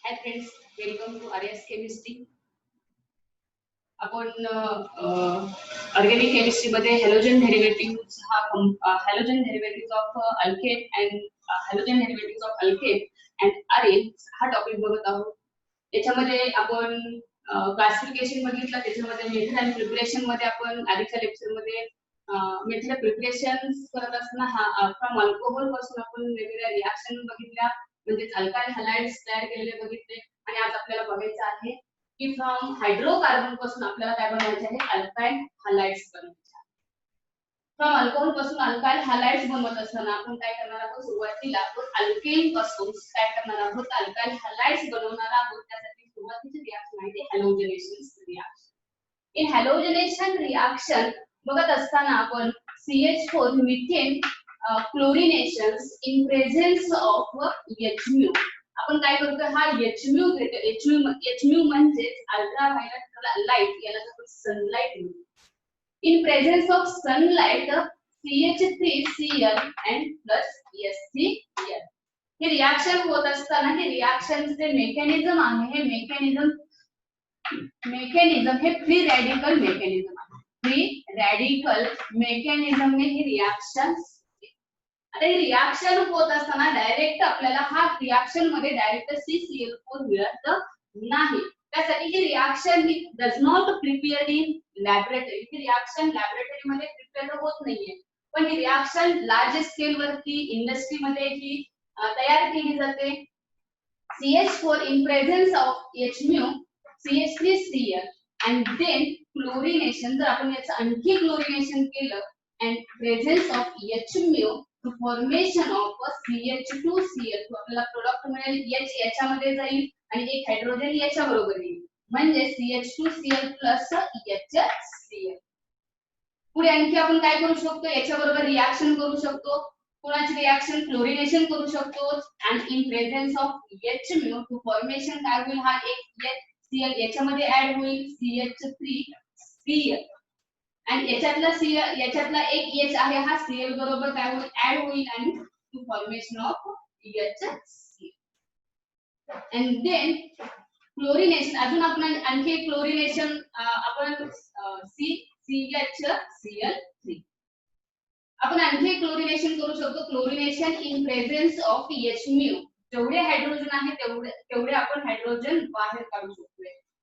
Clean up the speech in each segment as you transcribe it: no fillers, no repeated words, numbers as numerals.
High friends, welcome to Aryas chemistry. आपण organic केमिस्ट्रीमध्ये halogen derivative halogen derivative of alkane and halogen derivative of alkane and arene हा topic बघत आहोत. याच्यामध्ये आपण क्लासिफिकेशन बघितलं, त्याच्यामध्ये मेथड अँड प्रिपरेशन मध्ये आपण आधीच्या लेक्चर मध्ये मेथड प्रिपरेशन करत असताना फ्रॉम अल्कोहोल पासून आपण वेगवेगळ्या रिॲक्शन बघितल्या, म्हणजे अल्काइल हॅलाइड्स तयार केलेले बघितले. आणि आज आपल्याला बघायचं आहे की फ्रॉम हायड्रोकार्बन पासून आपल्याला काय बनवायचे आहे, अल्काइल हॅलाइड्स बनवायचे आहे. फ्रॉम अल्कोहोल पासून अल्काइल हॅलाइड्स बनवत असताना आपण काय करणार आहोत, सुरुवातीला आपण अल्केन पासून काय करणार आहोत, अल्काइल हॅलाइड्स बनवणार आहोत. त्यासाठी सुरुवातीची रिॲक्शन आहे ती हॅलोजनेशन रिॲक्शन. इन हॅलोजनेशन रिॲक्शन बघत असताना आपण CH4 methane chlorination in presence of Hμ आपण काय करतोय, हा Hμम्हणजे अल्ट्राव्हायोलेट लाईट, याला आपण सनलाइट म्हणतो. In presence of sunlight CH3Cl and plus H3Cl हे रिॲक्शन होत असताना हे रिॲक्शनचे मेकॅनिझम आहे, हे मेकॅनिझम हे फ्री रॅडिकल मेकॅनिझम आहे. फ्री रॅडिकल मेकॅनिझम ने ही रिॲक्शन. आता ही रिॲक्शन होत असताना डायरेक्ट आपल्याला हा रिॲक्शन मध्ये डायरेक्ट CCl4 मिळत नाही. त्यासाठी ही रिॲक्शन ही does not prepare in laboratory. ही रिॲक्शन लॅबोरेटरी मध्ये प्रिपेअर होत नाहीये, पण ही रिॲक्शन लार्ज स्केल वरती इंडस्ट्री मध्ये ही तयार केली जाते. CH4 in presence of Hμ CH3Cl and then chlorination. जर आपण याचं आणखी क्लोरिनेशन केलं and presence of Hμ to formation of CH2Cl, आपल्याला प्रोडक्ट मिळेल. H याच्यामध्ये जाईल आणि एक हायड्रोजन याच्या बरोबर येईल, म्हणजे CH2Cl plus HCl. पुढे आणखी आपण काय करू शकतो, याच्या बरोबर रिॲक्शन करू शकतो. कोणाची रिॲक्शन, क्लोरिनेशन करू शकतो. आणि in presence of Hμ to formation काय होईल, हा एक Cl याच्यामध्ये ऍड होईल CH3Cl आणि याच्यातला एक H आहे, हा Cl बरोबर काय होईल, ऍड होईल आणि to formation of HCl. and then क्लोरिनेशन. अजून आपण आणखी क्लोरिनेशन आपण CHCl3 आपण आणखी क्लोरिनेशन करू शकतो. Chlorination in presence of Hμ. जेवढे हायड्रोजन आहे तेवढे आपण हायड्रोजन बाहेर काढू शकतो.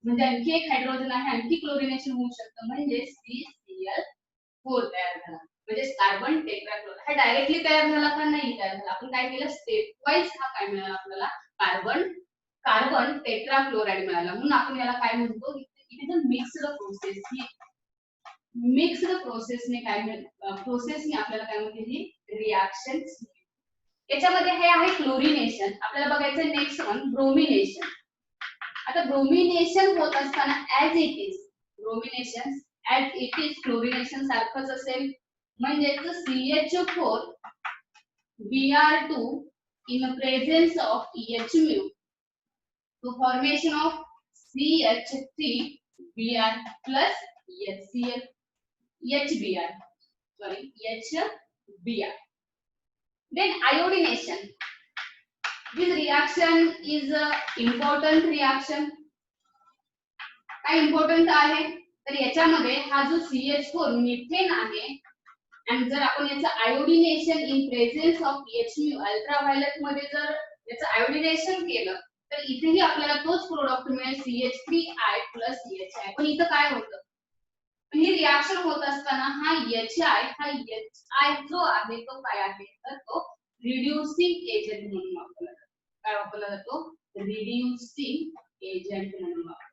म्हणजे आणखी एक हायड्रोजन आहे, आणखी क्लोरिनेशन होऊ शकतं, म्हणजे CCl4 तयार झाला, म्हणजे कार्बन टेट्राक्लोराइड. हा डायरेक्टली तयार झाला का, नाही तयार झाला. आपण काय केलं, स्टेप वाइज हा काय मिळाला आपल्याला, कार्बन टेट्राक्लोराइड मिळाला. म्हणून आपण याला काय म्हणतो, it is a mixed process. ही मिक्स्ड प्रोसेसने प्रोसेसने आपल्याला काय म्हणते, ही रिॲक्शन. याच्यामध्ये हे आहे क्लोरिनेशन. आपल्याला बघायचं नेक्स्ट वन, ब्रोमिनेशन. आता ब्रोमिनेशन होत असताना ऍज इट इज क्लोरिनेशन सारखंच असेल, म्हणजे CH4 Br2 in presence of Hμ to formation of CH3 Br plus HCl HBr. Then iodination. This reaction is a important reaction. काय important आहे, तर याच्यामध्ये हा जो CH4 मिथेन आहे, आणि जर आपण याचं iodination in presence of Hμ ultraviolet मध्ये जर याचं आयोडिनेशन केलं, तर इथेही आपल्याला तोच प्रोडक्ट मिळेल CH3I plus HI. पण इथं काय होतं, ही रिॲक्शन होत असताना हा HI जो आहे तो काय आहे, तर तो रिड्यूसिंग एजंट म्हणून वापरला जातो. काय वापरला जातो, रिड्यूसिंग एजंट म्हणून वापरला.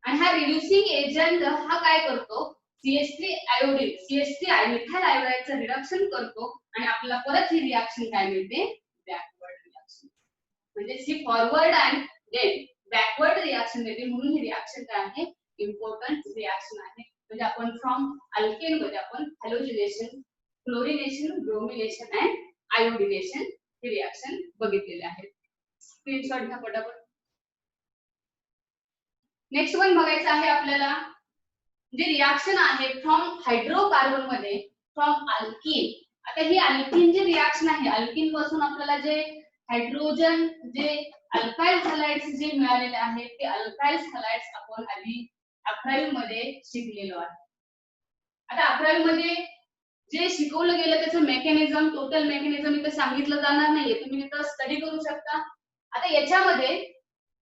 आणि हा रिड्यूसिंग एजंट हा काय करतो, CH3 मिथाइल आयोडाइडचं रिडक्शन करतो आणि आपल्याला परत ही रिॲक्शन काय मिळते, बॅकवर्ड रिॲक्शन. म्हणजे ही फॉरवर्ड आणि देन बॅकवर्ड रिॲक्शन देते. म्हणून ही रिॲक्शन काय आहे, इम्पॉर्टंट रिॲक्शन आहे. म्हणजे आपण फ्रॉम अल्केन मध्ये आपण हॅलोजिनेशन, क्लोरिनेशन, ब्रोमिनेशन अँड आयोडिनेशन हे रिॲक्शन बघितलेले आहेत. स्क्रीनशॉट घ्या पटापट. नेक्स्ट वन बघायचं आहे आपल्याला, जे रिॲक्शन आहे फ्रॉम हायड्रोकार्बन मध्ये फ्रॉम अल्कीन. आता ही अल्कीन जी रिॲक्शन आहे, अल्कीन पासून आपल्याला जे हायड्रोजन जे अल्काइल हॅलाइड्स जे मिळालेले आहेत ते अल्काइल हॅलाइड्स आपण आधी 11वी मध्ये शिकलेलो आहे. आता 11वी मध्ये जे शिकवलं गेलं त्याचं मेकॅनिझम, टोटल मेकॅनिझम इथे सांगितलं जाणार नाहीये, तुम्ही इथं स्टडी करू शकता. आता याच्यामध्ये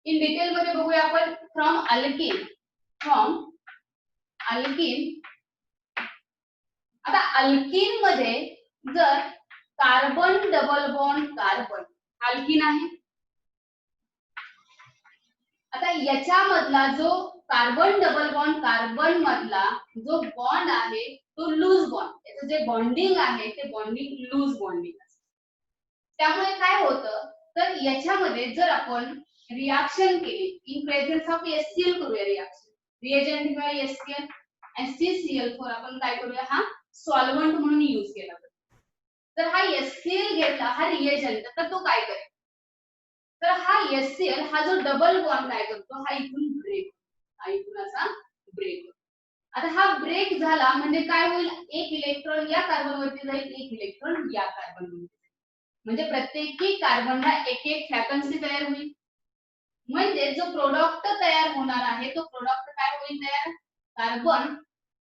इन डिटेल मध्ये बघूया आपण. फ्रॉम अल्कीन आता अल्कीन मध्ये जर carbon double bond carbon alkyne आहे. आता याच्यामधला जो कार्बन डबल बॉन्ड कार्बन मधला जो बॉन्ड आहे तो लूज बॉन्ड, याचं जे बॉन्डिंग आहे ते बॉन्डिंग लूज बॉन्डिंग असते. त्यामुळे काय होतं तर याच्यामध्ये जर आपण रिएक्शन केली इन प्रेझेन्स ऑफ HCl करूया, रिएजंट किंवा HCl आणि CCl4 आपण काय करूया हा सॉल्व्हंट म्हणून यूज केला. तर हा HCl घेतला हा रिएजंट, तर तो काय करेल तर हा HCl हा जो डबल बॉन्ड काय करतो हा इथून ब्रेक, हा इथून असा ब्रेक. आता हा ब्रेक झाला म्हणजे काय होईल, एक इलेक्ट्रॉन या कार्बन वरती जाईल, एक इलेक्ट्रॉन या कार्बन वरती, म्हणजे प्रत्येकी कार्बनला एक एक फ्रॅकन्सी तयार होईल. म्हणजे जो प्रोडक्ट तयार होणार आहे तो प्रोडक्ट काय होईल तयार, कार्बन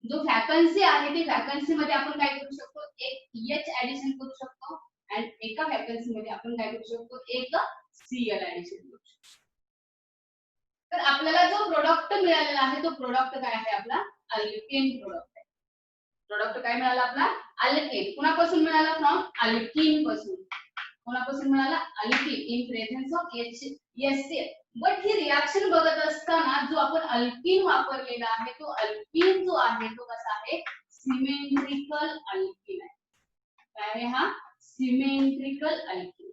जो फ्रॅकन्सी आहे ती फ्रॅकन्सी मध्ये आपण काय करू शकतो एक H ऍडिशन करू शकतो आणि एका फ्रॅकन्सी मध्ये आपण काय करू शकतो एक Cl ऍडिशन करू शकतो. तर आपल्याला जो प्रोडक्ट मिळालेला आहे तो प्रोडक्ट काय आहे आपला अल्केन प्रोडक्ट आहे. प्रोडक्ट काय मिळाला आपला अल्केन. कुणापासून मिळाला फ्रॉम अल्कीन पासून. कोणापासून मिळाला alkyne in presence of HCl. But he reaction बघत असताना जो आपण अल्कीन वापरलेला आहे तो अल्कीन जो आहे तो कसा आहे सिमेट्रिकल अल्कीन आहे. काय आहे हा सिमेट्रिकल अल्कीन.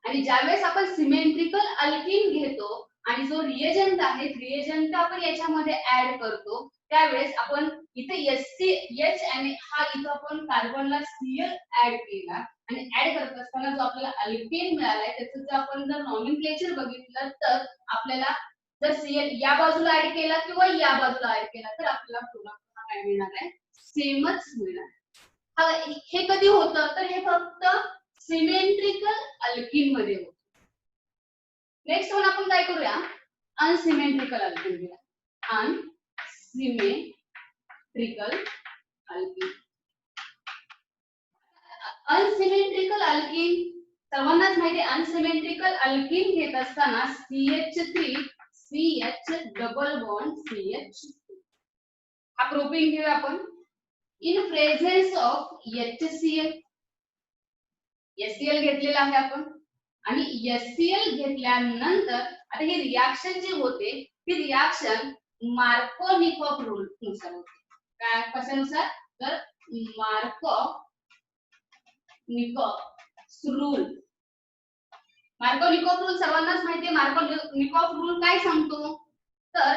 आणि ज्यावेळेस आपण सिमेट्रिकल अल्कीन घेतो आणि जो रिएजंट आहे रिएजंट आपण याच्यामध्ये ऍड करतो त्यावेळेस आपण इथे H आणि हा इथं आपण कार्बनला Cl ऍड केला आणि ऍड करत असताना जो आपल्याला अल्केन मिळालाय त्याचं जर आपण जर नॉमेनक्लेचर बघितलं तर आपल्याला जर Cl या बाजूला ऍड केला किंवा या बाजूला ऍड केला तर आपल्याला प्रोडक्ट काय मिळणार आहे सेमच मिळणार. हे कधी होतं तर हे फक्त सिमेट्रिकल अल्कीन मध्ये होतं. नेक्स्ट वन आपण काय करूया अनसिमेट्रिकल अल्कीन घेऊया. Unsymmetrical alkyne. अनसिमेट्रिकल अल्कीन सर्वांनाच माहिती आहे. अनसिमेट्रिकल अल्कीन घेत असताना CH3 CH double bond CH. हा प्रोपिंग घेऊया आपण in presence of HCl. HCl घेतलेला आहे आपण आणि HCl घेतल्यानंतर आता ही रिएक्शन जी होते ती रिएक्शन मार्कोनिकॉफ रूल नुसार होते. काय कशानुसार तर मार्कोनिकॉफ रूल. मार्कोनिकॉफ रूल सर्वांनाच माहिती आहे. मार्कोनिकॉफ रूल काय सांगतो तर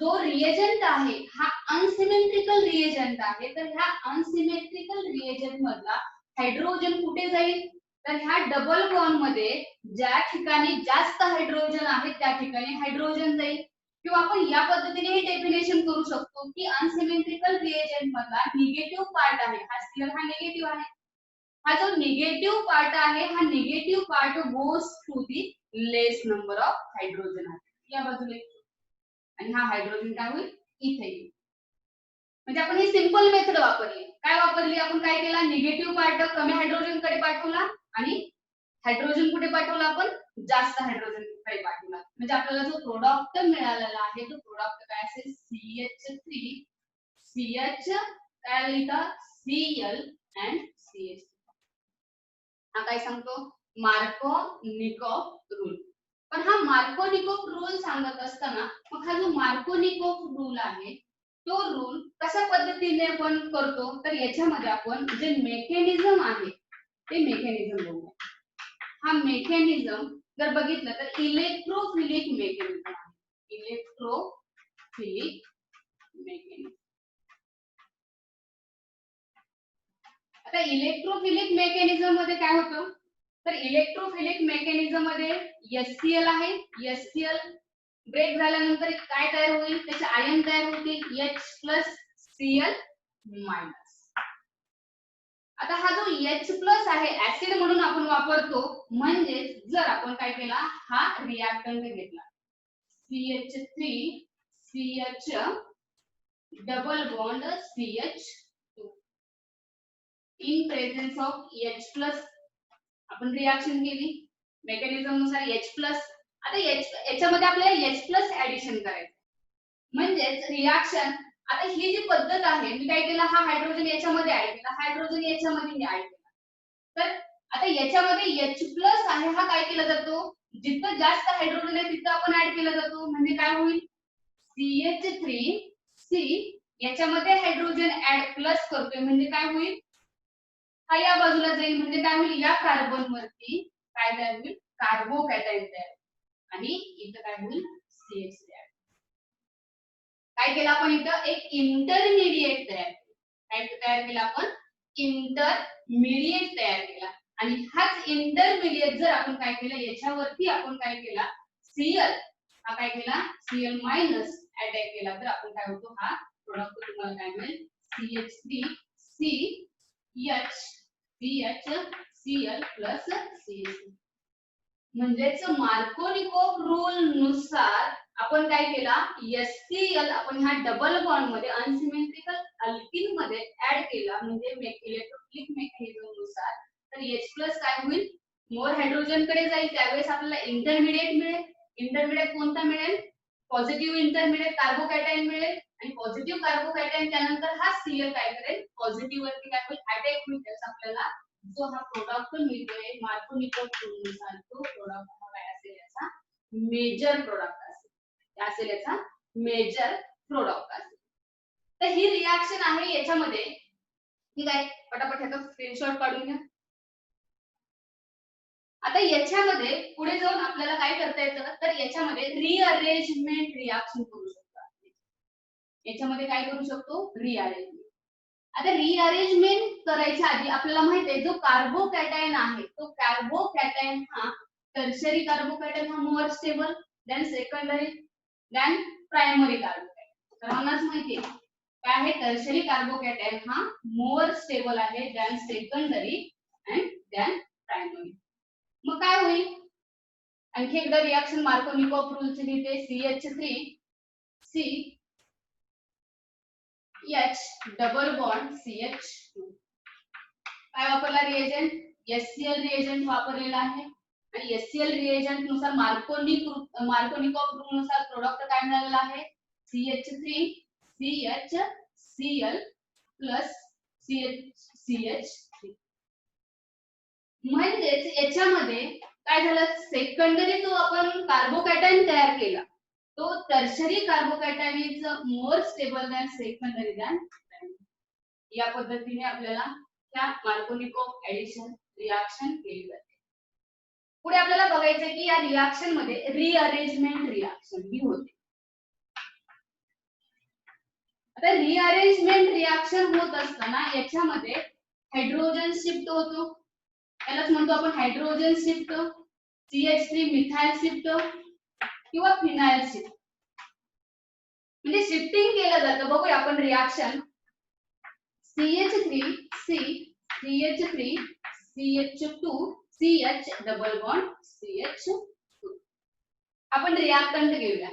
जो रिएजंट आहे हा अनसिमेट्रिकल रिएजंट आहे तर ह्या अनसिमेट्रिकल रिएजंट मधला हायड्रोजन कुठे जाईल तर ह्या डबल बॉन्ड मध्ये ज्या ठिकाणी जास्त हायड्रोजन आहे त्या ठिकाणी हायड्रोजन जाईल. किंवा आपण या पद्धतीने हे डेफिनेशन करू शकतो की अनसिमेट्रिकल रिएजंट मधला निगेटिव्ह पार्ट आहे हा Cl हा निगेटिव्ह आहे. हा जो निगेटिव्ह पार्ट आहे हा negative part goes to the less number of hydrogen आहे या बाजूला आणि हा हायड्रोजन काय होईल इथे येईल. म्हणजे आपण ही सिंपल मेथड वापरली. काय वापरली आपण काय केला निगेटिव्ह पार्ट कमी हायड्रोजन कडे पाठवला आणि हायड्रोजन कुठे पाठवला आपण जास्त हायड्रोजन कडे पाठवला. म्हणजे आपल्याला जो प्रोडक्ट मिळालेला आहे तो प्रोडक्ट काय असेल CH3 CH काय लिहिता Cl and CH. हा काय सांगतो मार्कोनिकॉफ रूल. पण हा मार्कोनिकॉफ रूल सांगत असताना मग हा जो मार्कोनिकॉफ रूल आहे तो रूल कशा पद्धतीने आपण करतो तर याच्यामध्ये आपण जे मेकॅनिझम आहे ते मेकॅनिझम बघूया. हा मेकॅनिझम जर बघितलं तर इलेक्ट्रोफिलिक मेकॅनिझम आहे. Electrophilic mechanism. आता इलेक्ट्रोफिलिक मेकॅनिझम मध्ये काय होतं तर इलेक्ट्रोफिलिक मेकॅनिझम मध्ये HCl आहे. HCl ब्रेक झाल्यानंतर काय तयार होईल त्याचे आयन तयार होतील H+Cl-. आता हा जो H प्लस आहे ऍसिड म्हणून आपण वापरतो, म्हणजे जर आपण काय केला, हा रिॲक्टंट घेतला CH3 CH double bond CH2 in presence of H plus, आपण रिॲक्शन केली मेकॅनिझम नुसार H प्लस. आता याच्यामध्ये आपल्याला H प्लस ऍडिशन करायचं, म्हणजेच रिॲक्शन. आता ही जी पद्धत आहे, मी काय केलं, हा हायड्रोजन याच्यामध्ये ऍड केला, हायड्रोजन याच्यामध्ये ऍड केला. तर आता याच्यामध्ये H प्लस आहे, हा काय केला जातो, जिथं जास्त हायड्रोजन आहे तिथं आपण ऍड केला जातो. म्हणजे काय होईल, CH3C याच्यामध्ये हायड्रोजन ऍड प्लस करतोय, म्हणजे काय होईल, हा या बाजूला जाईल, म्हणजे काय होईल, या कार्बन वरती काय तयार होईल, कार्बोकॅटायन तयार, आणि इथं काय होईल, CH3 तयार. काय केलं आपण, इथं एक इंटरमिडिएट तयार केला. काय तयार केला आपण, इंटरमिडिएट तयार केला. आणि हाच इंटरमिडिएट जर आपण काय केलं, याच्यावरती आपण काय केला, Cl हा काय केला, Cl मायनस अटॅक केला, तर आपण काय होतो, हा प्रोडक्ट तुम्हाला काय मिळेल, CH3CH Cl CH3. म्हणजेच मार्कोनिकोव रूल नुसार आपण काय केला, HCl आपण ह्या डबल बॉन्ड मध्ये अनसिमेट्रिकल अल्किन मध्ये ऍड केला, म्हणजे इलेक्ट्रोफिलिक मेकॅनिझम नुसार. तर H+ काय होईल, मोर हायड्रोजन कडे जाईल, त्यावेळेस आपल्याला इंटरमिडिएट मिळेल. इंटरमिडिएट कोणता मिळेल, पॉझिटिव्ह इंटरमिडिएट कार्बोकॅटायन मिळेल, आणि पॉझिटिव्ह कार्बोकॅटायन त्यानंतर हा Cl काय करेल, पॉझिटिव्ह वरती काय होईल, अटॅक होईल. त्याचा आपल्याला जो हा प्रोडक्ट मिळतोय मार्कोनिकोव रूल नुसार, तो प्रोडक्ट काय असेल, याचा मेजर प्रोडक्ट असेल, याचा मेजर प्रोडक्ट असेल. तर ही रिॲक्शन आहे याच्यामध्ये, ठीक आहे. पटापट ह्याचा स्क्रीनशॉट काढून घ्या. आता याच्यामध्ये पुढे जाऊन आपल्याला काय करता येतं, तर याच्यामध्ये रिअरेंजमेंट रिॲक्शन करू शकतो. याच्यामध्ये काय करू शकतो, रिअरेंजमेंट. आता रिअरेंजमेंट करायच्या आधी आपल्याला माहिती आहे, जो कार्बोकॅटायन आहे, तो कार्बोकॅटायन हा टर्शरी कार्बोकॅटायन हा more stable, than secondary, than primary carbocation. सर्वांनाच माहिती आहे काय आहे, टर्शरी कार्बोकॅटायन हा मोर स्टेबल आहे, then secondary and then primary. मग काय होईल, आणखी एकदा रिॲक्शन मार्कोनिकोव रूलची लिहिते, CH3C H double bond CH2. काय वापरला रिएजंट, HCl रिएजंट वापरलेला आहे, आणि HCl रिएजंट नुसार मार्कोनिकोव रूल नुसार प्रोडक्ट काय मिळालेला आहे, CH3CHCl CH3. म्हणजेच याच्यामध्ये काय झालं, सेकंडरी जो आपण कार्बोकॅटायन तयार केला, तो tertiary carbocation is more stable than secondary than. या पद्धतीने आपल्याला त्या मार्कोनिकोव ऍडिशन रिॲक्शन केली जाते. पुढे आपल्याला बघायचं की या रिॲक्शन मध्ये रिअरेंजमेंट रिॲक्शन ही होते. आता रिअरेंजमेंट रिॲक्शन होत असताना याच्यामध्ये हायड्रोजन शिफ्ट होतो, यालाच म्हणतो आपण hydrogen shift, CH3 methyl shift किंवा फिनाइल शिफ्ट, म्हणजे शिफ्टिंग केलं जातं. बघूया आपण reaction, CH3C CH3 CH2 CH double bond CH2. आपण रिॲक्टंट घेऊया.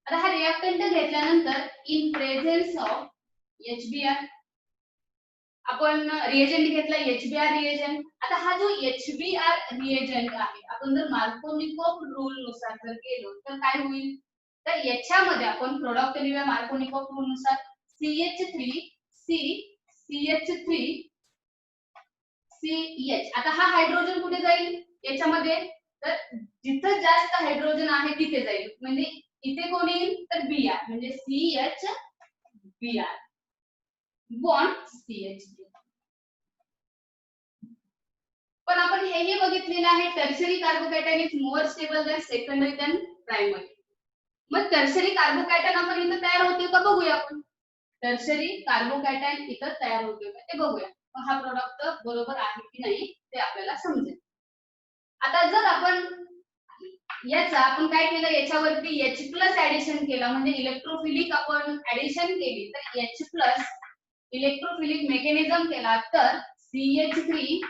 आता हा रिॲक्टंट घेतल्यानंतर इन प्रेझेन्स ऑफ HBr आपण रिएजंट घेतला, HBr रिएजंट. आता हा जो HBr रिएजंट आहे, आपण जर मार्कोनिकोव रूल नुसार जर केलो तर काय होईल, तर याच्यामध्ये आपण प्रोडक्ट लिहूया मार्कोनिकोव रूल नुसार, CH3C CH3 CH. आता हा हायड्रोजन कुठे जाईल याच्यामध्ये, तर जिथं जास्त हायड्रोजन आहे तिथे जाईल, म्हणजे इथे कोण येईल, तर Br, म्हणजे CHBr बॉन्ड CH3. पण आपण हेही बघितलेलं आहे, tertiary carbocation is more stable than secondary than primary. मग टर्शरी कार्बोकॅटायन आपण इथं तयार होते का बघूया आपण. टर्शरी कार्बोकॅटायन इथं तयार होते का ते बघूया, मग हा प्रोडक्ट बरोबर आहे की नाही ते आपल्याला समजेल. आता जर आपण याचा आपण काय केलं, याच्यावरती H+ ऍडिशन केला, म्हणजे इलेक्ट्रोफिलिक आपण ऍडिशन केली, तर H+ इलेक्ट्रोफिलिक मेकॅनिझम केला, तर CH3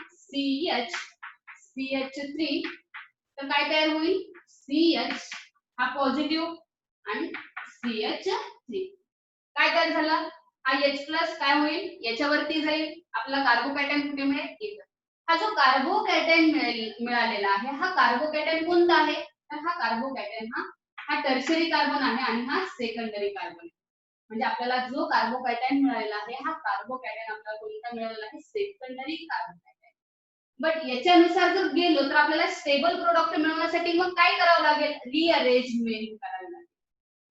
CH3 तर काय तयार होईल CH हा पॉझिटिव्ह आणि CH3 काय तयार झालं हा H प्लस काय होईल याच्यावरती जाईल आपला कार्बोकॅटायन कुठे मिळेल इथं हा जो कार्बोकॅटायन मिळालेला आहे हा कार्बोकॅटायन कोणता आहे तर हा कार्बोकॅटायन हा टर्शरी कार्बन आहे आणि हा सेकंडरी कार्बन म्हणजे आपल्याला जो कार्बोकॅटायन मिळालेला आहे हा कार्बोकॅटायन आपल्याला कोणता मिळालेला आहे सेकंडरी कार्बोकॅटायन बट याच्यानुसार जर गेलो तर आपल्याला स्टेबल प्रोडक्ट मिळवण्यासाठी मग काय करावं लागेल रिअरेंजमेंट करावी लागेल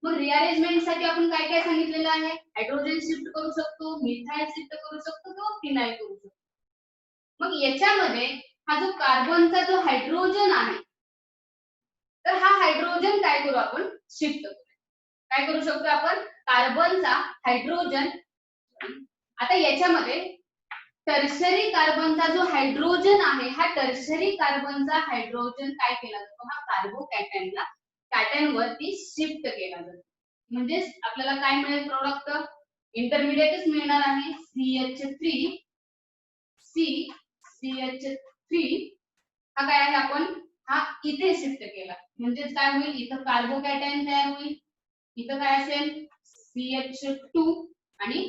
मग रिअरेंजमेंट साठी आपण काय काय सांगितलेलं आहे हायड्रोजन शिफ्ट करू शकतो मिथाइल शिफ्ट करू शकतो किंवा फिनाइल करू शकतो मग याच्यामध्ये हा जो कार्बनचा जो हायड्रोजन आहे तर हा हायड्रोजन काय करू आपण शिफ्ट करू काय करू शकतो आपण कार्बनचा हायड्रोजन आता याच्यामध्ये टर्शरी कार्बनचा जो हायड्रोजन आहे हा टर्शरी कार्बनचा हायड्रोजन काय केला जातो हा कार्बोकॅटायनला कॅटायन वरती शिफ्ट केला जातो म्हणजे आपल्याला काय मिळेल प्रोडक्ट इंटरमिडिएटच मिळणार आहे CH3 CH3 हा काय आहे आपण हा इथे शिफ्ट केला म्हणजे काय होईल इथं कार्बोकॅटायन तयार होईल इथं काय असेल CH2 आणि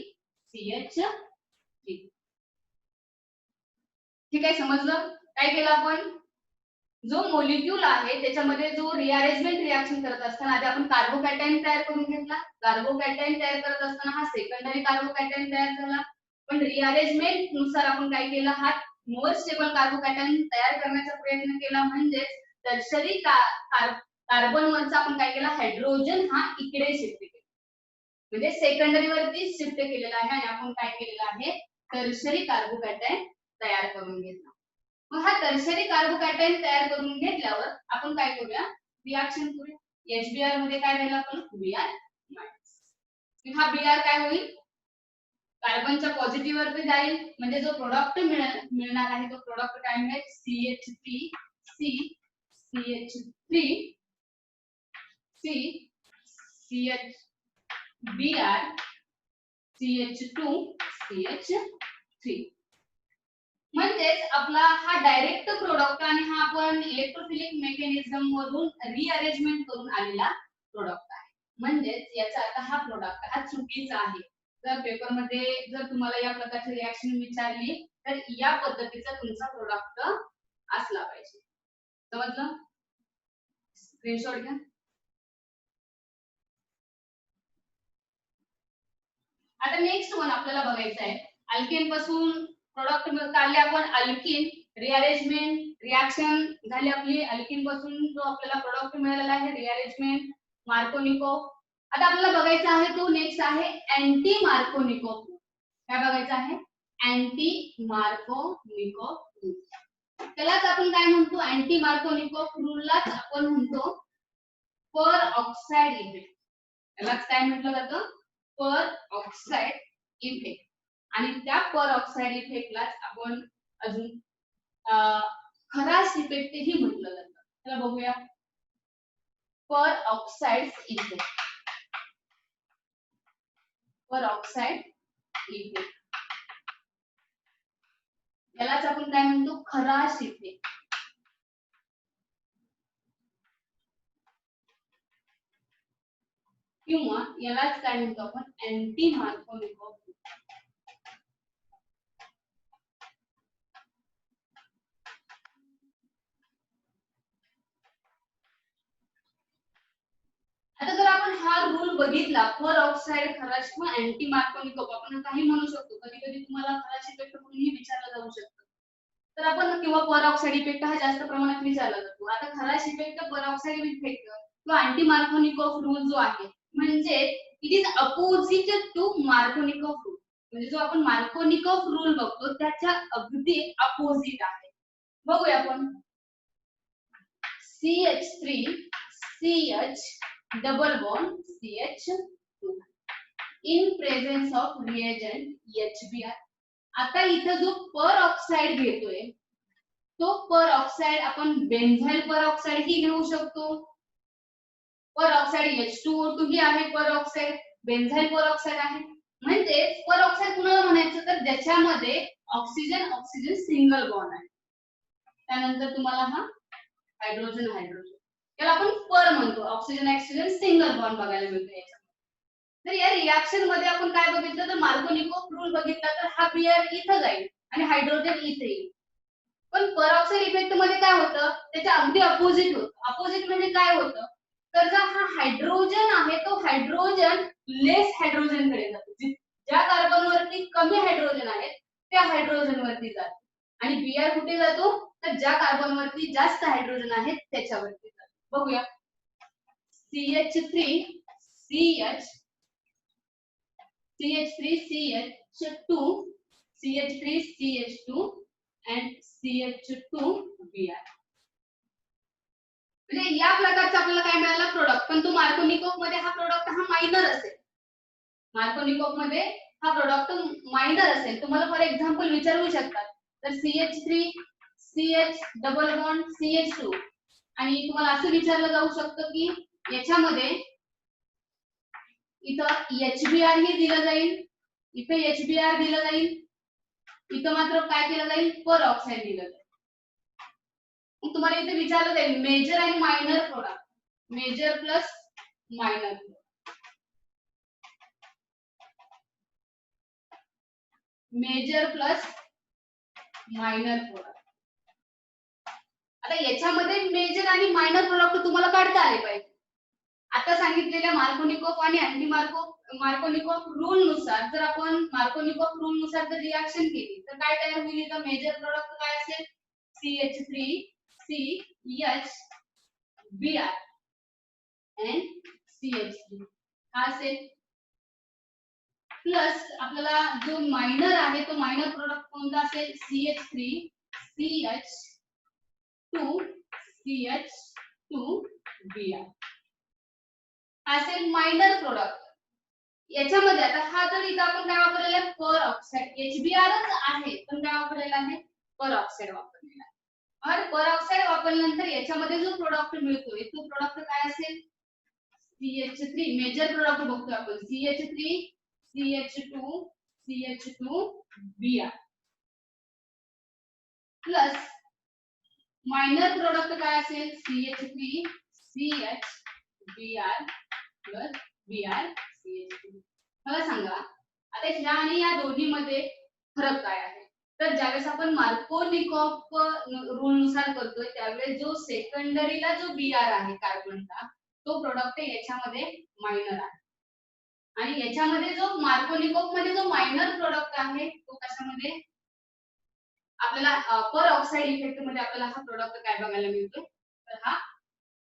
CH3 ठीक आहे समजलं काय केलं आपण जो मॉलिक्यूल आहे त्याच्यामध्ये जो रिअरेंजमेंट रिएक्शन करत असताना आधी आपण कार्बोकॅटायन तयार करून घेतला कार्बोकॅटायन तयार करत असताना हा सेकंडरी कार्बोकॅटायन तयार झाला पण रिअरेंजमेंट नुसार आपण काय केलं हा मोर स्टेबल कार्बोकॅटायन तयार करण्याचा प्रयत्न केला म्हणजे टर्शरी कार्बन वरचा आपण काय केला हायड्रोजन हा इकडे शिफ्ट केला म्हणजे सेकंडरी वरती शिफ्ट केलेला आहे आणि आपण काय केलेलं आहे टर्शरी कार्बोकॅटायन तयार करून घेतला मग हा टर्शरी कार्बोकॅटायन तयार करून घेतल्यावर आपण काय करूया रिएक्शन करूया HBr मध्ये काय राहिलं आपण Br मायनस हा Br काय होईल कार्बनच्या पॉझिटिव्ह वरती जाईल म्हणजे जो प्रोडक्ट मिळणार आहे तो प्रोडक्ट काय मिळेल CH3 Br CH2 CH3 म्हणजेच आपला हा डायरेक्ट प्रोडक्ट आणि हा आपण इलेक्ट्रोफिलिक मेकॅनिझम मधून रिअरेंजमेंट करून आलेला प्रोडक्ट आहे म्हणजेच याचा अर्थ हा प्रोडक्ट हा चुकीचा आहे जर पेपर मध्ये जर तुम्हाला या प्रकारची रिएक्शन विचारली तर या पद्धतीचा तुमचा प्रोडक्ट असला पाहिजे समजलं स्क्रीनशॉट घ्या आता नेक्स्ट वन आपल्याला बघायचं आहे अल्केन पासून प्रोडक्ट काढले आपण अल्किन रिअरेंजमेंट रिएक्शन झाली आपली अल्किन पासून जो आपल्याला प्रोडक्ट मिळालेला आहे रिअरेंजमेंट मार्कोनिकोव आता आपल्याला बघायचा आहे तो नेक्स्ट आहे अँटी मार्कोनिकोव काय बघायचं आहे अँटी मार्कोनिकोव त्यालाच आपण काय म्हणतो अँटी मार्कोनिकोव रूललाच आपण म्हणतो पर ऑक्साइड इफेक्ट त्यालाच काय म्हटलं जातं पर ऑक्साइड इफेक्ट आणि त्या पर ऑक्साइड इफेक्टलाच आपण अजून खरास इफेक्ट ही म्हटलं जातं चला बघूया पर oxide effect peroxide effect यालाच आपण काय म्हणतो खरास इफेक्ट किंवा यालाच काय म्हणतो आपण अँटी मार्कोनिकोव आता जर आपण हा रूल बघितला पर ऑक्साइड खराश किंवा अँटी मार्कोनिकोव आपण काही म्हणू शकतो कधी कधी तुम्हाला खराश इफेक्ट म्हणूनही विचारला जाऊ शकतो तर आपण किंवा पर ऑक्साइड इफेक्ट हा जास्त प्रमाणात विचारला जातो आता Kharasch effect peroxide effect किंवा अँटी मार्कोनिकोव रूल जो आहे म्हणजे it is opposite to Markovnikov rule म्हणजे जो आपण मार्कोनिकोव रूल बघतो त्याच्या अगदी अपोजिट आहे बघूया आपण CH3 CH double bond CH2 in presence of reagent HBr आता इथं जो पर ऑक्साइड घेतोय तो पर ऑक्साइड आपण बेन्झाइल पर ऑक्साइड ही घेऊ शकतो पर ऑक्साइड H2O2 ही आहे पर ऑक्साइड बेन्झाइल पर ऑक्साइड आहे म्हणजे पर ऑक्साइड कुणाला म्हणायचं तर ज्याच्यामध्ये ऑक्सिजन ऑक्सिजन सिंगल बॉन्ड आहे. त्यानंतर तुम्हाला हा हायड्रोजन हायड्रोजन, याला आपण पर म्हणतो. ऑक्सिजन ऑक्सिजन सिंगल बॉन्ड बघायला मिळतो याच्यामध्ये. तर या रिएक्शन मध्ये आपण काय बघितलं, तर मार्कोनिकोव रूल बघितला तर हा बियर इथं जाईल आणि हायड्रोजन इथे येईल. पण परऑक्साईड इफेक्ट मध्ये काय होतं, त्याच्या अगदी अपोजिट होतं. अपोजिट म्हणजे काय होतं, तर जर हा हायड्रोजन आहे तो हायड्रोजन लेस हायड्रोजन कडे जातो. ज्या कार्बन वरती कमी हायड्रोजन आहेत त्या हायड्रोजन वरती जातो. आणि बियर कुठे जातो, तर ज्या कार्बन वरती जास्त हायड्रोजन आहेत त्याच्यावरती जातो. बघूया. CH3 CH CH3 CH2 CH3 CH2 and CH2 Br. म्हणजे या प्रकारचा आपल्याला काय मिळाला प्रोडक्ट. पण तो मार्कोनिकोव मध्ये हा प्रोडक्ट हा मायनर असेल. मार्कोनिकोव मध्ये हा प्रोडक्ट मायनर असेल. तुम्हाला फॉर एक्झाम्पल विचारू शकतात, तर CH3 CH double bond CH2 आणि तुम्हाला असं विचारलं जाऊ शकतं की याच्यामध्ये इथं HBr ही दिलं जाईल, इथं HBr दिलं जाईल, इथं मात्र काय केलं जाईल, पर ऑक्साईड दिलं जाईल. मग तुम्हाला इथे विचारलं जाईल मेजर आणि minor product, major plus minor, major plus minor product. आता याच्यामध्ये मेजर आणि मायनर प्रोडक्ट तुम्हाला काढता आले पाहिजे. आता सांगितलेल्या मार्कोनिकोव आणि अँटी मार्कोनिकोव रूल नुसार जर आपण मार्कोनिकोव रूल नुसार जर रिएक्शन केली तर काय तयार होईल, इथं मेजर प्रोडक्ट काय असेल, CH3 CH Br and CH3 हा असेल. प्लस आपल्याला जो मायनर आहे तो मायनर प्रोडक्ट कोणता असेल, CH3 CH2 CH2 Br असेल मायनर प्रोडक्ट. याच्यामध्ये आता हा जर इथं आपण काय वापरलेला आहे, पर ऑक्साईड. HBrच आहे पण काय वापरलेला आहे, पर ऑक्साईड वापरलेला आहे. और पर ऑक्साईड वापरल्यानंतर याच्यामध्ये जो प्रोडक्ट मिळतोय तो प्रोडक्ट काय असेल, CH3 मेजर प्रोडक्ट बघतोय आपण, CH3 CH2 CH2 Br plus minor product काय असेल, CH3 CH Br plus Br CH2. मला सांगा आता ह्या आणि या दोन्ही मध्ये फरक काय आहे. तर ज्यावेळेस आपण मार्कोनिकोव रूल नुसार करतोय त्यावेळेस जो सेकंडरीला जो Br आहे कार्बनचा तो प्रोडक्ट याच्यामध्ये मायनर आहे. आणि याच्यामध्ये जो मार्कोनिकोव मध्ये जो मायनर प्रोडक्ट आहे तो कशामध्ये आपल्याला पर ऑक्साईड इफेक्ट मध्ये आपल्याला हा प्रोडक्ट काय बघायला मिळतो, तर हा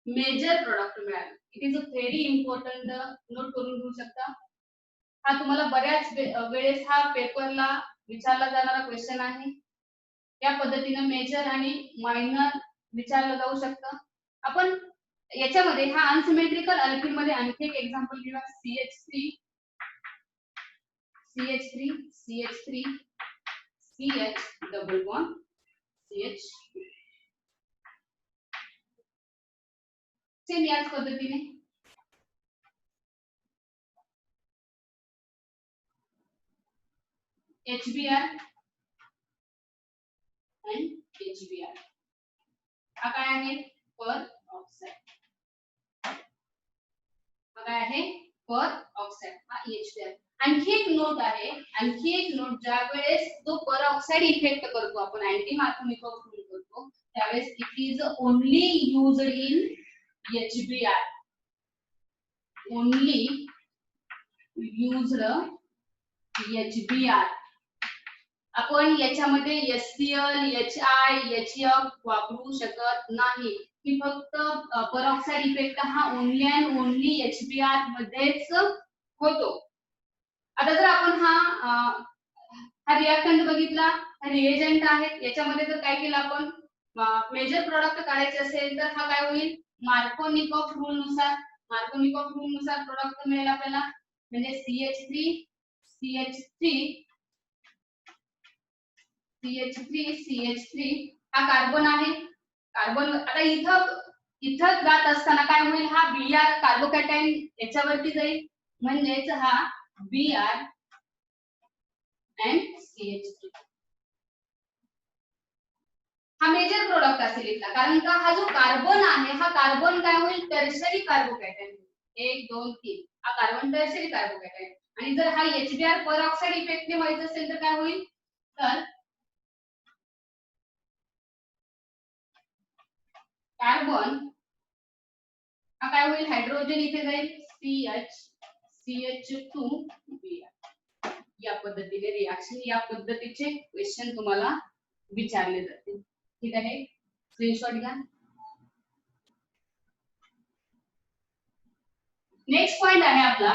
मेजर प्रोडक्ट मिळाला. It is a very important, note करून घेऊ शकता. हा तुम्हाला बऱ्याच वेळेस हा पेपरला विचारला जाणारा क्वेश्चन आहे. या पद्धतीने मेजर आणि मायनर विचारलं जाऊ शकतं. आपण याच्यामध्ये हा अनसिमेट्रिकल अल्किल मध्ये आणखी एक एक्झाम्पल घेऊया. CH3 CH3 CH3 CH double bond CH same याच पद्धतीने HBr and HBr हा काय आहे, पर ऑक्साईड. हा काय आहे, पर ऑक्साईड. हा HBr. आणखी एक नोट आहे, आणखी एक नोट, ज्या वेळेस जो पर ऑक्साईड इफेक्ट करतो आपण अँटी मार्कोनिकोव रूल करतो त्यावेळेस it is only used in HBr, only used HBr. आपण याच्यामध्ये HCl HI HF वापरू शकत नाही. की फक्त पर ऑक्साईड इफेक्ट हा ओनली अँड ओनली HBr मध्येच होतो. आता जर आपण हा रिएक्टंट बघितला, हा रिएजंट आहे, याच्यामध्ये जर काय केलं आपण मेजर प्रोडक्ट काढायचे असेल तर हा काय होईल, मार्कोनिकोव रूल नुसार प्रोडक्ट मिळेल आपल्याला. म्हणजे CH3 हा कार्बन आहे. कार्बन आता इथं जात असताना काय होईल, हा Br कार्बोकॅटायन याच्यावरती जाईल म्हणजेच हा Br and CH3. हा मेजर प्रोडक्ट असेल इथला, कारण का हा जो कार्बन आहे हा कार्बन काय होईल, टर्शरी कार्बोकॅटायन. 1 2 3 हा कार्बन टर्शरी कार्बोकॅटायन. आणि जर हा HBr परऑक्साईड इफेक्टने व्हायचं असेल तर काय होईल, तर कार्बन हा काय होईल, हायड्रोजन इथे जाईल CH2Br. या पद्धतीने रिएक्शन, या पद्धतीचे क्वेश्चन तुम्हाला विचारले जातील. ठीक आहे, स्क्रीनशॉट घ्या. नेक्स्ट पॉइंट आहे आपला.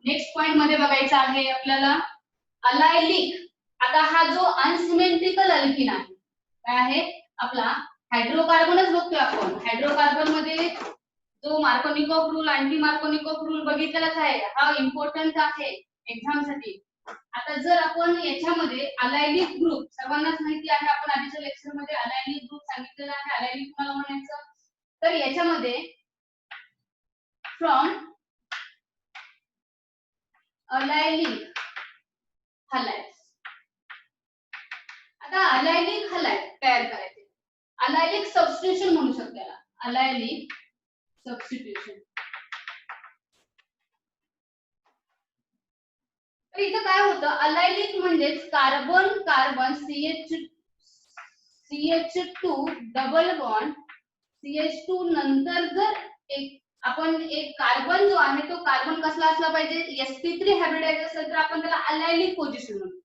नेक्स्ट पॉइंट मध्ये बघायचं आहे आपल्याला अलायलिक. आता हा जो अनसिमेट्रिकल अल्किन आहे, काय आहे आपला हायड्रोकार्बनच बघतोय आपण. हायड्रोकार्बन मध्ये जो Markovnikov rule, anti Markovnikov rule बघितलेलाच आहे. हा इम्पॉर्टंट आहे एक्झाम साठी. आता जर आपण याच्यामध्ये अलायलिक ग्रुप, सर्वांनाच माहिती आहे, आपण आधीच्या लेक्चर मध्ये अलायलिक ग्रुप सांगितलेला आहे. अलायलिक मला म्हणायचं तर याच्यामध्ये फ्रॉम अलायलिक हलाइड्स. आता अलायलिक हलाइड तयार करायचे, अलायलिक सबस्टिट्यूशन म्हणू शकतो त्याला, अलायलिक सबस्टिट्यूशन. तर इथं काय होतं, अलायलिक म्हणजेच carbon carbon CH2 double bond CH2 नंतर जर आपण एक कार्बन जो आहे तो कार्बन कसला असला पाहिजे, sp3 हायब्रिडाइज असेल तर आपण त्याला अलायलिक पोझिशन म्हणतो.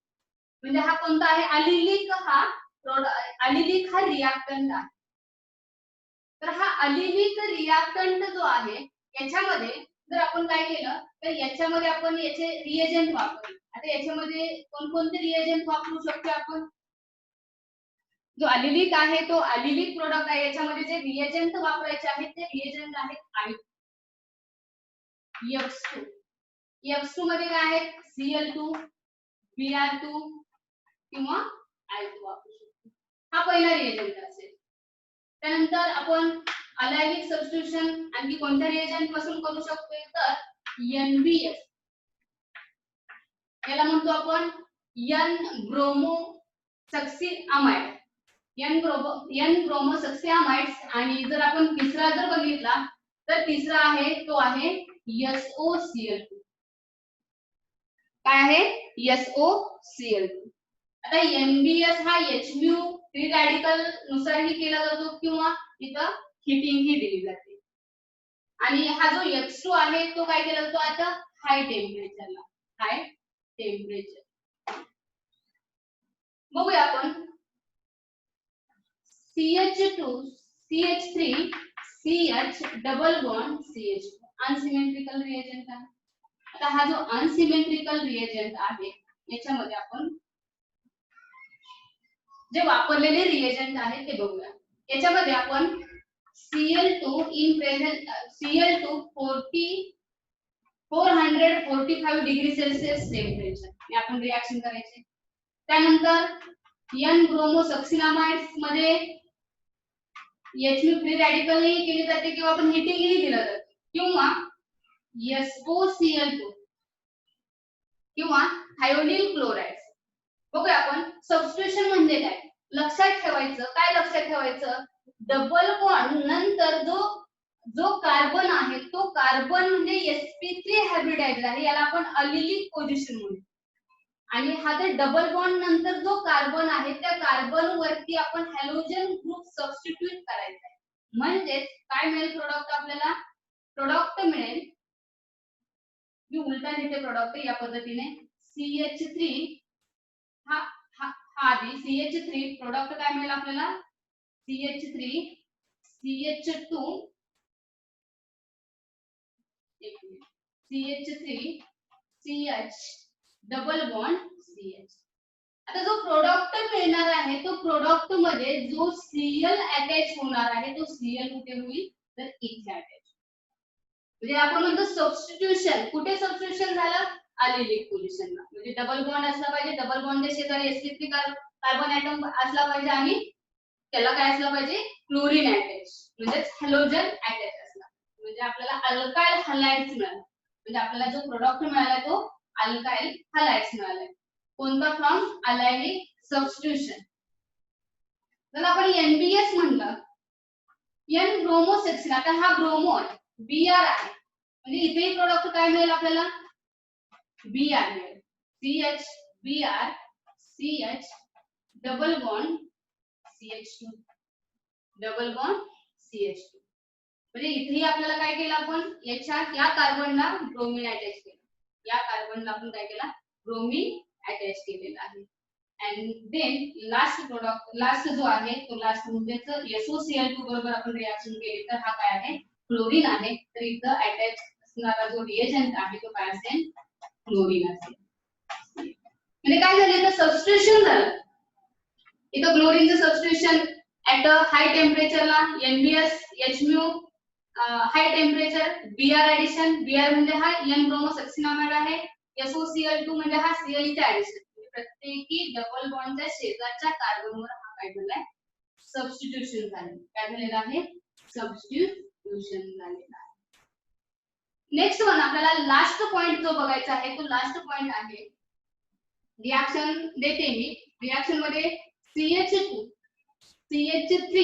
म्हणजे हा कोणता आहे, अलिलिक. अलिलिक हा रिएक्टंट आहे. तर हा अलिलिक रिएक्टंट जो आहे याच्यामध्ये जर आपण काय केलं तर याच्यामध्ये आपण याचे रिएजंट वापरले. आता याच्यामध्ये कोणकोणते रिएजंट वापरू शकतो आपण, जो अलिलिक आहे तो अलिलिक प्रोडक्ट आहे, याच्यामध्ये जे रिएजंट वापरायचे आहेत ते रिएजंट आहेत X2. X2 मध्ये काय आहे, Cl2 Br2 किंवा I2 वापरू शकतो. हा पहिला रिएजंट असेल. त्यानंतर आपण अलायलिक सबस्टिट्यूशन आणखी कोणत्या रिएजंट पासून करू शकतो, तर NBS, याला म्हणतो आपण N ब्रोमो सक्सिअमाइड, N ब्रोमो सक्सिअमाइड्स. आणि जर आपण तिसरा जर बघितला तर तिसरा आहे तो आहे SOCl2. काय आहे, SOCl2. आता NBS हा HMU फ्री रॅडिकल नुसारही केला जातो किंवा इथं हिटिंग ही दिली जाते. आणि हा जो X2 आहे तो काय केला जातो आता हाय टेम्परेचरला, हाय टेम्परेचर. बघूया आपण CH2 CH3 CH double bond CH2 unsymmetrical reagent आहे. आता हा जो अनसिमेट्रिकल रिएजंट आहे याच्यामध्ये आपण जे वापरलेले रिएजंट आहे ते बघूया. याच्यामध्ये आपण Cl2 in present Cl2 445 degree Celsius temperature हे आपण रिएक्शन करायचे. त्यानंतर N ब्रोमो सक्सिनामाइड्स मध्ये HMU फ्री रॅडिकल ही केली जाते किंवा आपण हिटिंग ही दिलं जातं, किंवा SOCl2 किंवा थायोनिल क्लोराइड. बघूया आपण सबस्टिट्यूशन म्हणजे काय. लक्षात ठेवायचं, काय लक्षात ठेवायचं, डबल बॉन्ड नंतर जो कार्बन आहे तो कार्बन म्हणजे sp3 हायब्रिडाइज आहे, याला आपण अलिलिक पोझिशन म्हणतो. आणि हा जर डबल बॉन्ड नंतर जो कार्बन आहे त्या कार्बन वरती आपण हॅलोजन ग्रुप सबस्टिट्यूट करायचा आहे. म्हणजे काय मिळेल प्रोडक्ट आपल्याला, प्रोडक्ट मिळेल, मी उलटा लिहिते प्रोडक्ट या पद्धतीने, CH3 हा आधी CH3 प्रोडक्ट काय मिळेल आपल्याला, CH3 CH2 CH3 CH double bond CH. आता जो प्रोडक्ट मिळणार आहे तो प्रोडक्ट मध्ये जो Cl अटॅच होणार आहे तो Cl कुठे होईल, तर इथे अटॅच. म्हणजे आपण म्हणतो सबस्टिट्यूशन, कुठे सबस्टिट्यूशन झालं, अलिलिक पोझिशनला. म्हणजे डबल बॉन्ड असला पाहिजे, डबल बॉन्डच्या शेजारी sp3 कार्बन ॲटम असला पाहिजे आणि त्याला काय असलं पाहिजे, क्लोरीन अटॅच म्हणजे हॅलोजन अटॅच असला, म्हणजे आपल्याला अल्काइल हलाइड्स मिळाला. म्हणजे आपल्याला जो प्रोडक्ट मिळाला तो अल्काइल हलाइड्स मिळाले. कोणता, फ्रॉम अलायलिक सबस्टिट्यूशन. जर आपण NBS म्हणलं, N ब्रोमोसेक्सिन, आता हा ब्रोमो आहे, Br आहे, म्हणजे इथेही प्रोडक्ट काय मिळेल आपल्याला, Br मिळेल. CH Br CH double bond CH2, double bond CH2. म्हणजे इथेही आपल्याला काय केलं आपण, या कार्बनला ब्रोमीन अटॅच केलं, या कार्बनला आपण काय केला, ब्रोमीन अटॅच केलेला आहे. And then last product, last जो आहे तो लास्ट म्हणजे SOCl2 बरोबर आपण रिएक्शन केली तर हा काय आहे, क्लोरीन आहे. तर इथं अटॅच असणारा जो रिएजंट आहे तो काय असेल, क्लोरीन असेल. म्हणजे काय झालं, इथं सबस्टिट्यूशन झालं. इथं क्लोरीनचं सबस्टिट्यूशन ऍट हाय टेम्परेचरला NBS HMU, high temperature Br addition, Br म्हणजे हा N ब्रोमोसक्सिनामाइड आहे, SOCl2 म्हणजे हा Cl चे ऍडिशन. प्रत्येकी डबल बॉन्डच्या शेजारच्या कार्बनवर हा काय झालाय, सबस्टिट्यूशन झाले. काय झालेलं आहे, सबस्टिट्यूशन झालेलं आहे. नेक्स्ट वन आपल्याला लास्ट पॉइंट जो बघायचा आहे तो लास्ट पॉइंट आहे, रिएक्शन देते मी. रिएक्शन मध्ये CH2 CH3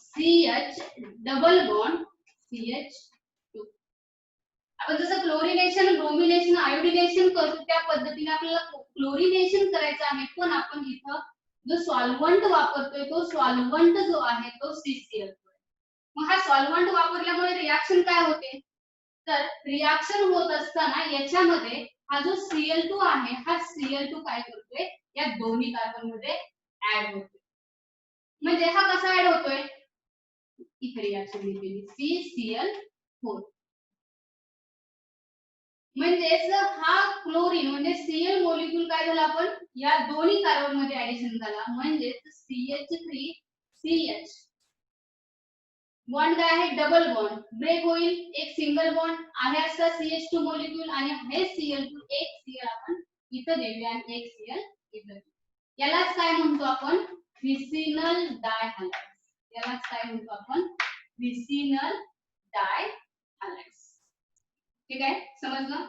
CH double bond CH2. आपण जसं क्लोरिनेशन, ब्रोमिनेशन, आयोडिनेशन करतो त्या पद्धतीने आपल्याला क्लोरिनेशन करायचं आहे, पण आपण इथं जो सॉल्व्हंट वापरतोय तो सॉल्व्हंट जो आहे तो CCl. मग हा सॉल्व्हंट वापरल्यामुळे रिएक्शन काय होते, तर रिएक्शन होत असताना याच्यामध्ये हा जो Cl2 आहे, हा Cl2 काय करतोय, या दोन्ही कार्बन मध्ये ऍड होतोय. म्हणजे हा कसा ऍड होतोय, इथे रिएक्शन केली CCl4. म्हणजेच हा क्लोरीन म्हणजे Cl मॉलिक्यूल काय झाला, आपण या दोन्ही कार्बन मध्ये ऍडिशन झाला. म्हणजे CH3 CH बॉन्ड काय आहे, डबल बॉन्ड ब्रेक होईल, एक सिंगल बॉन्ड आहे असं CH2 मॉलिक्यूल आणि हे Cl2, एक Cl आपण इथं देऊया आणि एक Cl इथं. यालाच काय म्हणतो आपण, फिसिनल डायहॅलाइड्स. यालाच काय म्हणतो आपण, फिसिनल डायहॅलाइड्स. ठीक आहे, समजलं,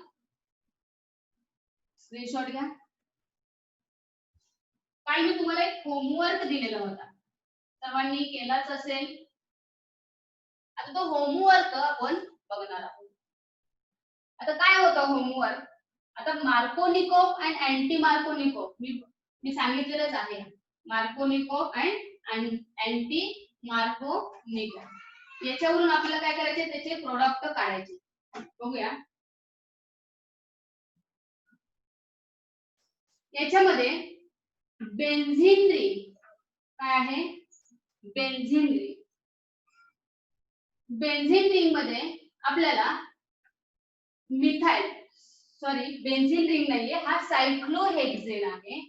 स्क्रीनशॉट घ्या. काय मी तुम्हाला एक होमवर्क दिलेला होता, सर्वांनी केलाच असेल. आता तो होमवर्क आपण बघणार आहोत. आता काय होतं होमवर्क, आता मार्कोनिकोव अँड अँटी मार्कोनिकोव मी सांगितलेलंच आहे, मार्कोनिकोव अँड अँटी मार्कोनिकोव. याच्यावरून आपल्याला काय करायचे, त्याचे प्रोडक्ट काढायचे. बघूया, याच्यामध्ये बेन्झीन रिंग काय आहे, बेन्झीन रिंग. बेन्झीन रिंग मध्ये आपल्याला मिथाइल, सॉरी बेन्झीन रिंग नाहीये, हा सायक्लोहेक्सेन आहे,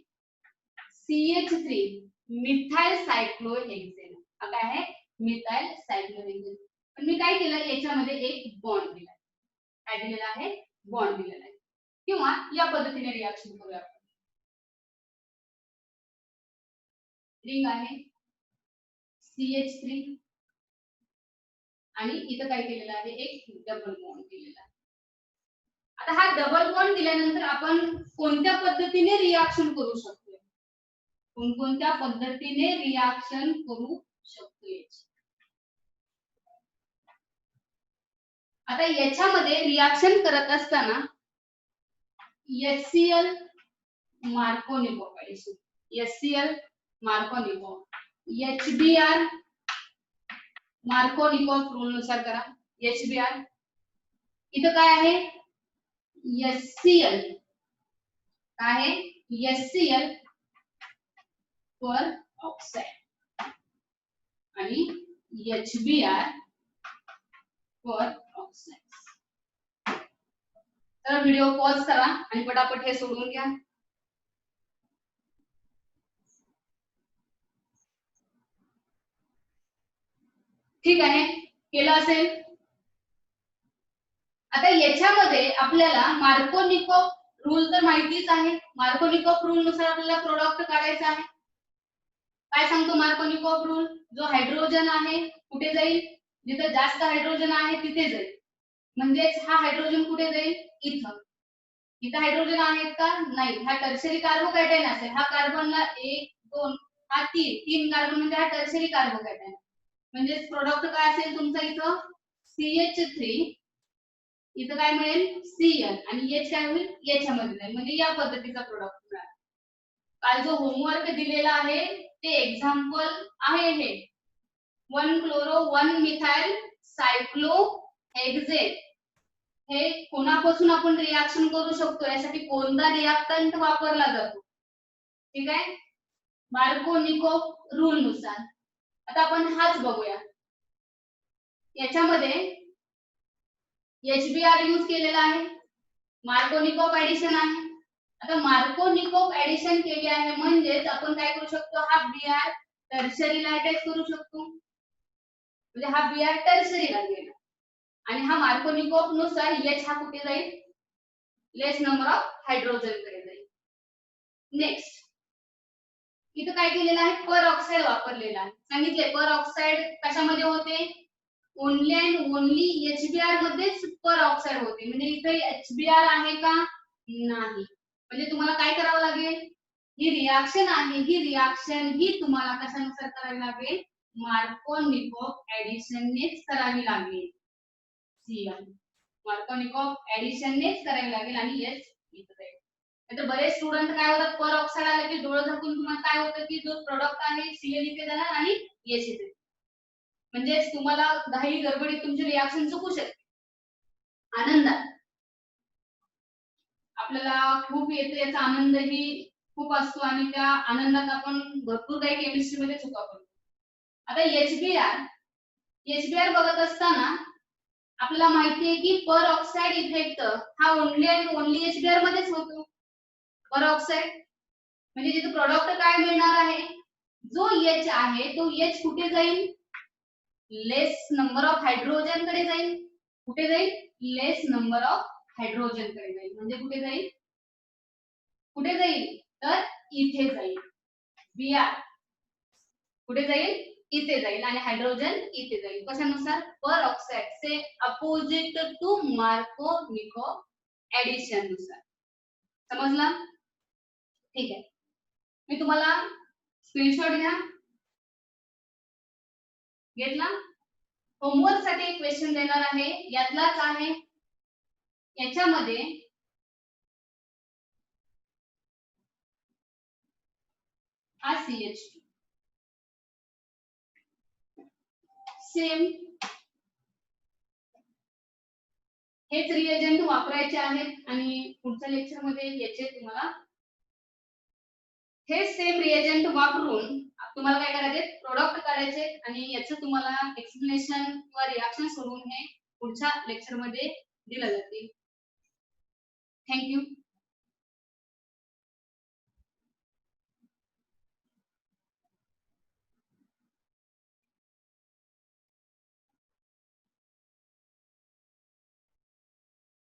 CH3 मिथाइल सायक्लोहेक्सेन. हा काय आहे, मिथाइल सायक्लोहेक्सेन. पण मी काय केलं, याच्यामध्ये एक बॉन्ड दिला, काय दिलेला आहे, बॉन्ड दिलेला आहे. किंवा या पद्धतीने रिएक्शन करूया. रिंग आहे CH3 आणि इथं काय केलेलं आहे, एक डबल बॉन्ड दिलेला आहे. आता हा डबल बॉन्ड दिल्यानंतर आपण कोणत्या पद्धतीने रिएक्शन करू शकतो, कोणत्या पद्धतीने रिएक्शन करू शकतो. आता याच्यामध्ये रिएक्शन करत असताना HCl Markovnikov addition, HCl Markovnikov, HBr Markovnikov rule नुसार करा, HBr. इथं काय आहे, HCl काय आहे, HCl पर ऑक्साइड आणि HBr पर ऑक्साइड. तर व्हिडिओ पॉज करा आणि पटापट हे सोडवून घ्या. ठीक आहे, केलं असेल. आता याच्यामध्ये आपल्याला मार्कोनिकोव रूल तर माहितीच आहे, मार्कोनिकोव रूल नुसार आपल्याला प्रोडक्ट काढायचा आहे. काय सांगतो मार्कोनिकोव रूल, जो हायड्रोजन आहे कुठे जाईल, जिथे जास्त हायड्रोजन आहे तिथे जाईल. म्हणजेच हा हायड्रोजन कुठे जाईल, इथं. इथं हायड्रोजन आहेत का? नाही. हा टर्शरी कार्बोकॅटायन असेल. हा कार्बनला 1 2 हा 3 कार्बन म्हणजे हा टर्शरी कार्बोकॅटायन. म्हणजे प्रोडक्ट काय असेल तुमचा इथं CH3, इथं काय मिळेल Cl आणि H काय होईल याच्यामध्ये जाईल. म्हणजे या पद्धतीचा प्रोडक्ट मिळाला. काल जो होमवर्क दिलेला आहे ते एक्झाम्पल आहे हे 1 क्लोरो 1 मिथाइल सायक्लोहेक्सेन. हे कोणापासून आपण रिएक्शन करू शकतो, यासाठी कोणता रिएक्टंट वापरला जातो, ठीक आहे, मार्कोनिकोव रूल नुसार. आता आपण हाच बघूया. याच्यामध्ये HBr यूज केलेला आहे, मार्कोनिकोव ऍडिशन आहे. आता मार्कोनिकोव ऍडिशन केली आहे म्हणजेच आपण काय करू शकतो, हा Br टर्शरीला अटॅच करू शकतो. म्हणजे हा Br टर्शरीला गेला आणि हा मार्कोनिकोव नुसार H हा कुठे जाईल, लेस नंबर ऑफ हायड्रोजन कडे जाईल. नेक्स्ट इथं काय केलेलं आहे, पर ऑक्साइड वापरलेला आहे. सांगितले पर ऑक्साइड कशामध्ये होते, ओनली अँड ओनली HBr मध्येच पर ऑक्साइड होते. म्हणजे इथे HBr आहे का नाही. म्हणजे तुम्हाला काय करावं लागेल, ही रिएक्शन आहे, ही रिएक्शन ही तुम्हाला कशानुसार करावी लागेल, मार्कोनिकोव ऍडिशननेच करावी लागेल. Cl मार्कोनिकोव ऍडिशननेच करावी लागेल आणि H इथं जाईल. तर बरेच स्टुडंट काय होतात, पर ऑक्साइड आले की डोळे झाकून तुम्हाला काय होतं की जो प्रोडक्ट आहे Cl इथे जाणार आणि H इथे. म्हणजे तुम्हाला घाई गडबडीत तुमची रिएक्शन चुकू शकते. आनंदात आपल्याला खूप येते, याचा आनंदही खूप असतो आणि त्या आनंदात आपण भरपूर काही केमिस्ट्री मध्ये चुका करतो. आता HBr बघत असताना आपल्याला माहिती आहे की पर ऑक्साइड इफेक्ट हा ओनली अँड ओनली HBr मध्येच होतो. पर ऑक्साइड म्हणजे जिथे प्रोडक्ट काय मिळणार आहे, जो H आहे तो H कुठे जाईल, लेस नंबर ऑफ हायड्रोजन कडे जाईल. कुठे जाईल, लेस नंबर ऑफ हायड्रोजन कडे जाईल. म्हणजे कुठे जाईल, कुठे जाईल तर इथे जाईल. Br कुठे जाईल, इथे जाईल आणि हायड्रोजन इथे जाईल. कशानुसार, पर ऑक्साइड से अपोजिट टू मार्कोनिकोव ऍडिशन नुसार. समजलं, ठीक आहे. मी तुम्हाला स्क्रीनशॉट घ्या, घेतला. होमवर्क साठी एक क्वेश्चन देणार आहे, यातलाच आहे. याच्यामध्ये हा CH2 सेम हेच रिएजंट वापरायचे आहेत आणि पुढच्या लेक्चर मध्ये याचे तुम्हाला हे सेम रिएजंट वापरून तुम्हाला काय करायचे, प्रोडक्ट काढायचे आणि याचं तुम्हाला एक्सप्लेनेशन किंवा रिएक्शन सोडवून हे पुढच्या लेक्चर मध्ये दिलं जातील. थँक्यू.